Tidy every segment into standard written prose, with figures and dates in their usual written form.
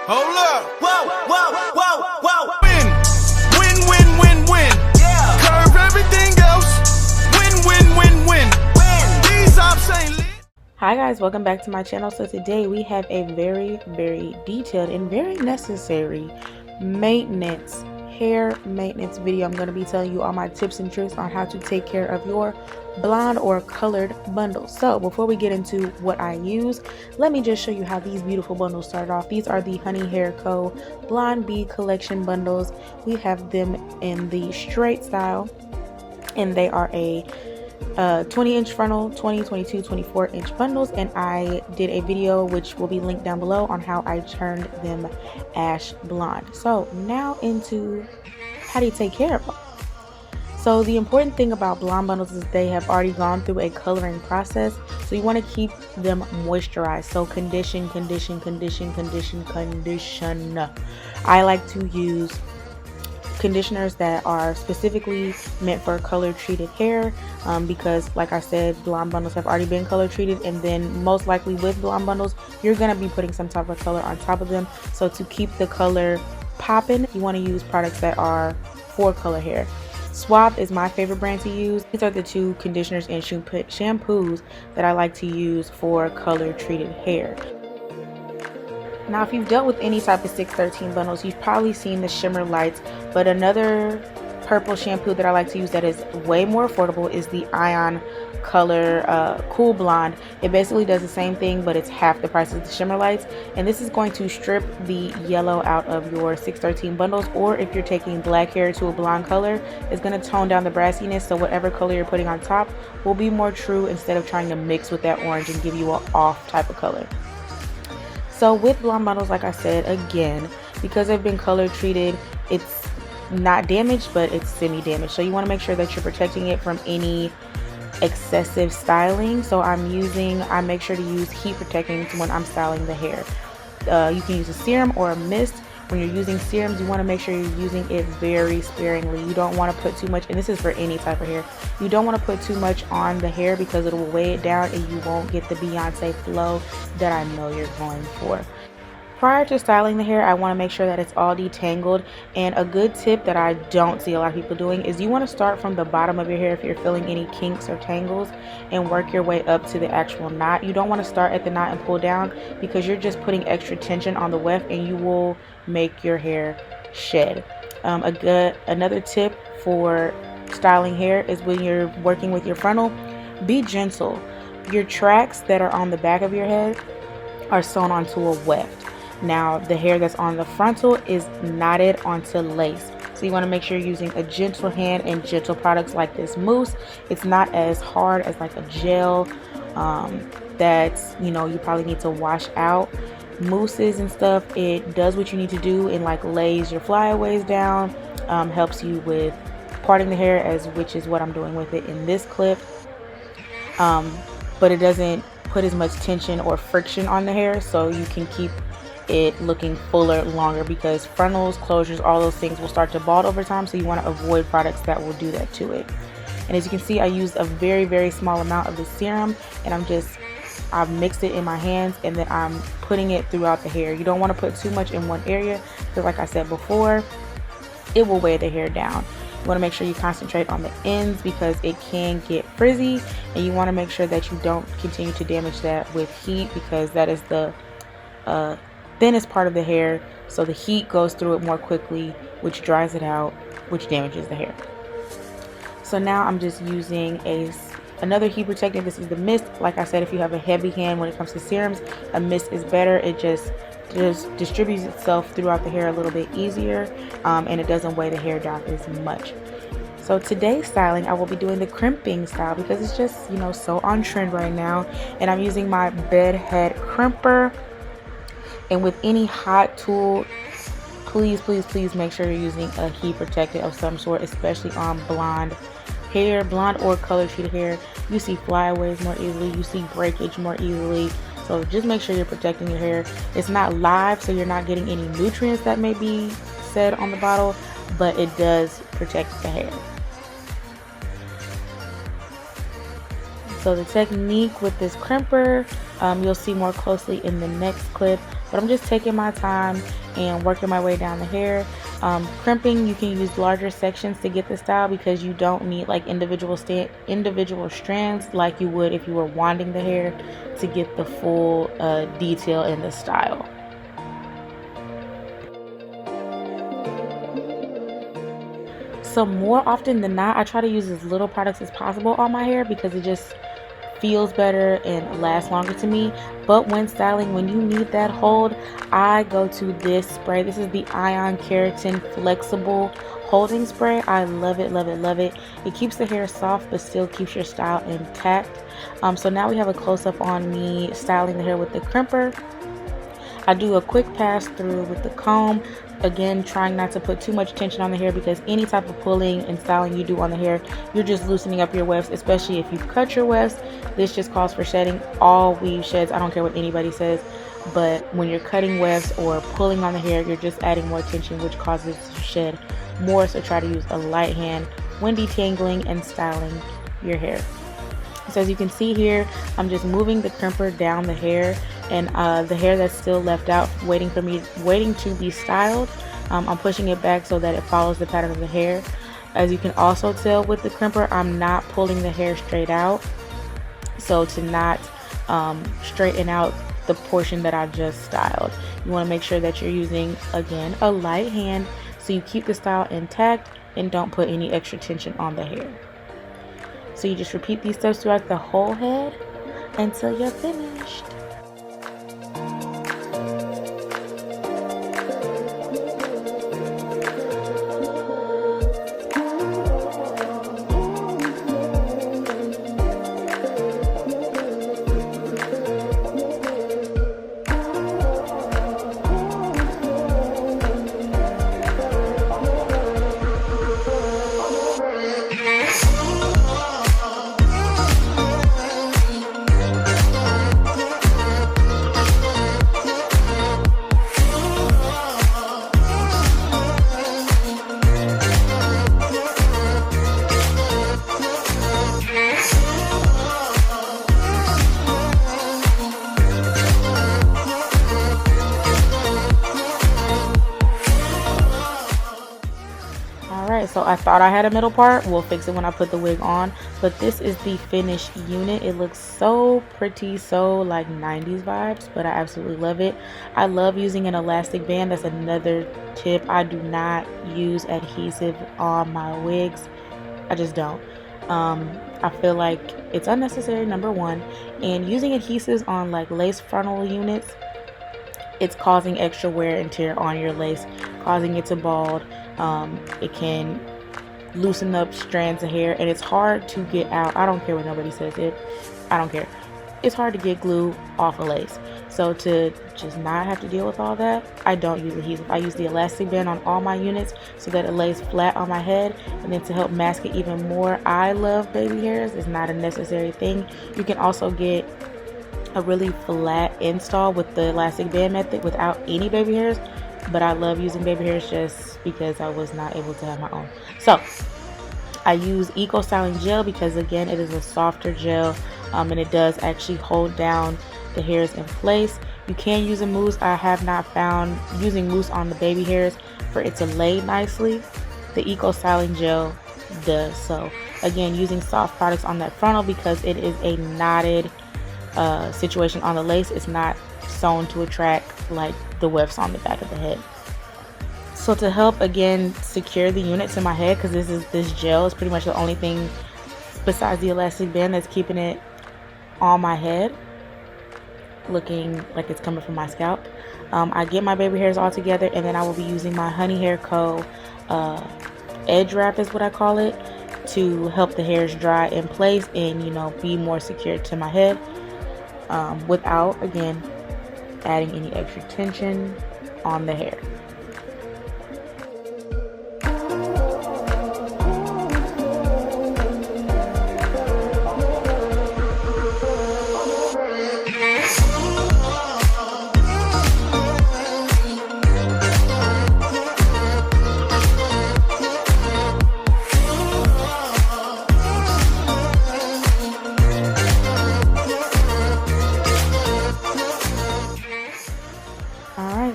Hold up. Whoa, whoa, whoa, whoa. Win. Win, win, win, win. Yeah. Curve everything else. Win, win, win, win. Win. These ops ain't lit. Hi guys, welcome back to my channel. So today we have a very detailed and very necessary hair maintenance video. I'm going to be telling you all my tips and tricks on how to take care of your blonde or colored bundles. So before we get into what I use, let me just show you how these beautiful bundles started off. These are the Honey Hair Co. Blonde Bee Collection bundles. We have them in the straight style, and they are a 20-inch frontal, 20, 22, 24-inch bundles, and I did a video which will be linked down below on how I turned them ash blonde. So now into how do you take care of them. So the important thing about blonde bundles is they have already gone through a coloring process, so you want to keep them moisturized. So condition. I like to use conditioners that are specifically meant for color treated hair, because like I said, blonde bundles have already been color treated, and then most likely with blonde bundles you're going to be putting some type of color on top of them. So to keep the color popping, you want to use products that are for color hair. Suave is my favorite brand to use. These are the two conditioners and shampoos that I like to use for color treated hair. Now, if you've dealt with any type of 613 bundles, you've probably seen the shimmer lights, but another purple shampoo that I like to use that is way more affordable is the Ion Color Cool Blonde. It basically does the same thing, but it's half the price of the shimmer lights, and this is going to strip the yellow out of your 613 bundles, or if you're taking black hair to a blonde color, it's going to tone down the brassiness, so whatever color you're putting on top will be more true instead of trying to mix with that orange and give you an off type of color. So with blonde bundles, like I said, again, because they've been color treated, it's not damaged, but it's semi-damaged. So you want to make sure that you're protecting it from any excessive styling. So I make sure to use heat protectants when I'm styling the hair. You can use a serum or a mist. When you're using serums, you want to make sure you're using it very sparingly. You don't want to put too much, and this is for any type of hair, you don't want to put too much on the hair because it will weigh it down and you won't get the Beyonce flow that I know you're going for. Prior to styling the hair, I want to make sure that it's all detangled, and a good tip that I don't see a lot of people doing is you want to start from the bottom of your hair if you're feeling any kinks or tangles and work your way up to the actual knot. You don't want to start at the knot and pull down, because you're just putting extra tension on the weft and you will make your hair shed. Another tip for styling hair is when you're working with your frontal, be gentle. Your tracks that are on the back of your head are sewn onto a weft. Now the hair that's on the frontal is knotted onto lace, so you want to make sure you're using a gentle hand and gentle products like this mousse. It's not as hard as like a gel that's, you probably need to wash out. Mousses and stuff, it does what you need to do and like lays your flyaways down, helps you with parting the hair, which is what I'm doing with it in this clip, but it doesn't put as much tension or friction on the hair, so you can keep it looking fuller longer, because frontals, closures, all those things will start to bald over time, so you want to avoid products that will do that to it. And as you can see, I used a very small amount of the serum, and I've mixed it in my hands, and then I'm putting it throughout the hair. You don't want to put too much in one area, because like I said before, it will weigh the hair down. You want to make sure you concentrate on the ends because it can get frizzy, and you want to make sure that you don't continue to damage that with heat, because that is the thinnest part of the hair, so the heat goes through it more quickly, which dries it out, which damages the hair. So now I'm just using another heat protectant. This is the mist. Like I said, if you have a heavy hand when it comes to serums, a mist is better. It just distributes itself throughout the hair a little bit easier, and it doesn't weigh the hair down as much. So today's styling, I will be doing the crimping style because it's just, so on trend right now, and I'm using my bed head crimper. And with any hot tool, please make sure you're using a heat protectant of some sort, especially on blonde hair, blonde or color treated hair. You see flyaways more easily, you see breakage more easily, so just make sure you're protecting your hair. It's not live, so you're not getting any nutrients that may be said on the bottle, but it does protect the hair. So the technique with this crimper, you'll see more closely in the next clip, but I'm just taking my time and working my way down the hair. Crimping, you can use larger sections to get the style because you don't need like individual strands like you would if you were wanding the hair to get the full detail in the style. So more often than not, I try to use as little products as possible on my hair because it just feels better and lasts longer to me. But when styling, when you need that hold, I go to this spray. This is the Ion Keratin Flexible Holding Spray. I love it, love it, love it. It keeps the hair soft but still keeps your style intact. So now we have a close-up on me styling the hair with the crimper. I do a quick pass through with the comb, again trying not to put too much tension on the hair because any type of pulling and styling you do on the hair, you're just loosening up your wefts, especially if you cut your wefts. This just calls for shedding. All weave sheds, I don't care what anybody says, but when you're cutting wefts or pulling on the hair, you're just adding more tension, which causes it to shed more. So try to use a light hand when detangling and styling your hair. So as you can see here, I'm just moving the crimper down the hair, and the hair that's still left out waiting to be styled, I'm pushing it back so that it follows the pattern of the hair. As you can also tell with the crimper, I'm not pulling the hair straight out, so to not straighten out the portion that I just styled, you want to make sure that you're using, again, a light hand so you keep the style intact and don't put any extra tension on the hair. So you just repeat these steps throughout the whole head until you're finished. Alright, so I thought I had a middle part. We'll fix it when I put the wig on. But this is the finished unit. It looks so pretty, so like 90s vibes, but I absolutely love it. I love using an elastic band. That's another tip. I do not use adhesive on my wigs. I just don't. I feel like it's unnecessary, number one. And using adhesives on like lace frontal units, it's causing extra wear and tear on your lace, causing it to bald. It can loosen up strands of hair, and it's hard to get out. I don't care what nobody says. I don't care. It's hard to get glue off a lace. So to just not have to deal with all that, I don't use adhesive. I use the elastic band on all my units so that it lays flat on my head, and then to help mask it even more. I love baby hairs. It's not a necessary thing. You can also get a really flat install with the elastic band method without any baby hairs, but I love using baby hairs just because I was not able to have my own. So I use Eco Styling Gel because, again, it is a softer gel, and it does actually hold down the hairs in place. You can use a mousse. I have not found using mousse on the baby hairs for it to lay nicely. The Eco Styling Gel does. So again, using soft products on that frontal because it is a knotted situation on the lace. It's not sewn to attract like the wefts on the back of the head. So to help, again, secure the unit to my head, because this gel is pretty much the only thing besides the elastic band that's keeping it on my head looking like it's coming from my scalp. I get my baby hairs all together, and then I will be using my Honey Hair Co. Edge wrap is what I call it, to help the hairs dry in place and, you know, be more secure to my head, without, again, adding any extra tension on the hair.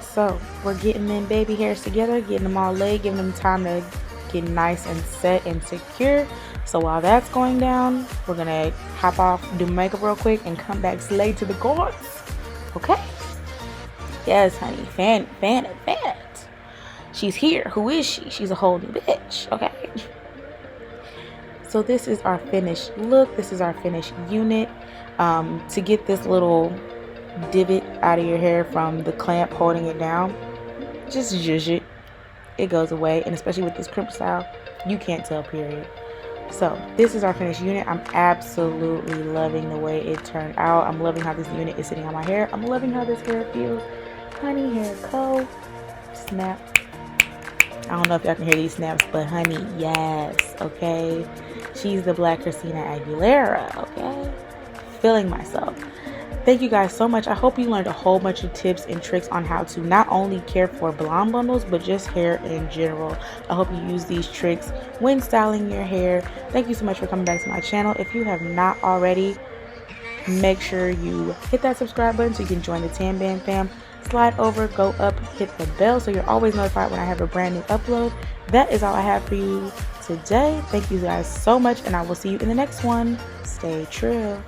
Okay, so we're getting them baby hairs together, getting them all laid, giving them time to get nice and set and secure. So while that's going down, we're gonna hop off, do makeup real quick, and come back slay to the gods. Okay? Yes, honey. Fan it. She's here. Who is she? She's a whole new bitch. Okay? So this is our finished look. This is our finished unit. To get this little divot out of your hair from the clamp holding it down, just zhuzh it. It goes away. And especially with this crimp style, you can't tell, period. So this is our finished unit. I'm absolutely loving the way it turned out. I'm loving how this unit is sitting on my hair. I'm loving how this hair feels. Honey, hair co. Snap. I don't know if y'all can hear these snaps, but honey, yes, okay? She's the Black Christina Aguilera, okay? Feeling myself. Thank you guys so much. I hope you learned a whole bunch of tips and tricks on how to not only care for blonde bundles, but just hair in general. I hope you use these tricks when styling your hair. Thank you so much for coming back to my channel. If you have not already, make sure you hit that subscribe button so you can join the Tan Band fam. Slide over, go up, hit the bell so you're always notified when I have a brand new upload. That is all I have for you today. Thank you guys so much, and I will see you in the next one. Stay true.